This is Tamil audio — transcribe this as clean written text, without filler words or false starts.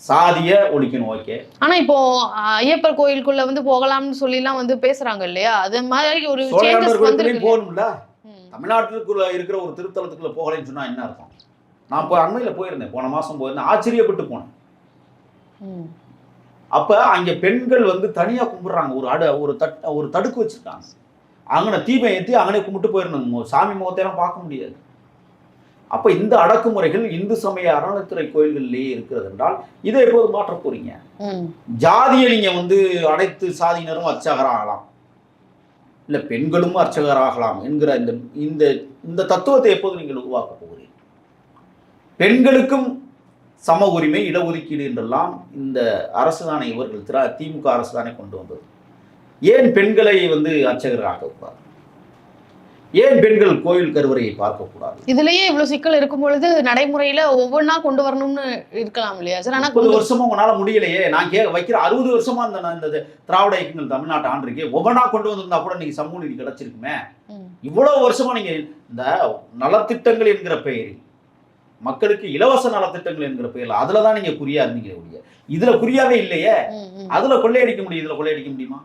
சாதிய ஒழிக்கணும், ஓகே. ஆனா இப்போ ஐயப்பர் கோயிலுக்குள்ள வந்து போகலாம்னு சொல்லி எல்லாம் வந்து பேசுறாங்க இல்லையா? அது மாதிரி ஒரு சேஞ்சஸ் வந்திருக்கு. போகணும்ல. தமிழ்நாட்டுக்குள்ள இருக்கிற ஒரு திருத்தலத்துக்குள்ள போகலைன்னு சொன்னா என்ன அர்த்தம்? நான் அண்மையில போயிருந்தேன், போன மாசம் போயிருந்தேன், ஆச்சரியப்பட்டு போனேன். அப்ப அங்க பெண்கள் வந்து தனியா கும்பிடுறாங்க, ஒரு தடுக்கு வச்சிருக்காங்க. அங்கன தீபம் ஏற்றி அங்கனே கும்பிட்டு போயிருந்தாங்க, சாமி முகத்தையெல்லாம் பார்க்க முடியாது. அப்ப இந்த அடக்குமுறைகள் இந்து சமய அறநிலைத்துறை கோயில்களிலேயே இருக்கிறது என்றால் இதை எப்போது மாற்ற போறீங்க? ஜாதியை நீங்க வந்து அனைத்து சாதியினரும் அர்ச்சகராகலாம், இல்ல பெண்களும் அர்ச்சகராகலாம் என்கிற இந்த இந்த தத்துவத்தை எப்போது நீங்கள் உருவாக்க போகிறீர்கள்? பெண்களுக்கும் சம உரிமை, இடஒதுக்கீடு என்றெல்லாம் இந்த அரசு தானே, இவர்கள் திமுக அரசு தானே கொண்டு வந்தது. ஏன் பெண்களை வந்து அர்ச்சகராகக்கூடாது? ஏன் பெண்கள் கோயில் கருவறையை பார்க்கக்கூடாது? இதுலயே இவ்வளவு சிக்கல் இருக்கும் பொழுது நடைமுறையில ஒவ்வொன்றா கொண்டு வரணும்னு இருக்கலாம் இல்லையா சார்? ஆனா 30 வருஷமா உங்களால முடியலையே. நான் வைக்கிற 60 வருஷமா இந்த திராவிட இயக்கங்கள் தமிழ்நாட்டு ஆண்டிருக்கே, ஒவ்வொன்றா கொண்டு வந்திருந்தா கூட நீங்க சமூக நீதி கிடைச்சிருக்குமே. இவ்வளவு வருஷமா நீங்க இந்த நலத்திட்டங்கள் என்கிற பெயரில், மக்களுக்கு இலவச நலத்திட்டங்கள் என்கிற பெயரில் அதுலதான் நீங்க குறியா இருந்தீங்க. இதுல குறியாவே இல்லையே. அதுல கொள்ளையடிக்க முடியும், இதுல கொள்ளையடிக்க முடியுமா?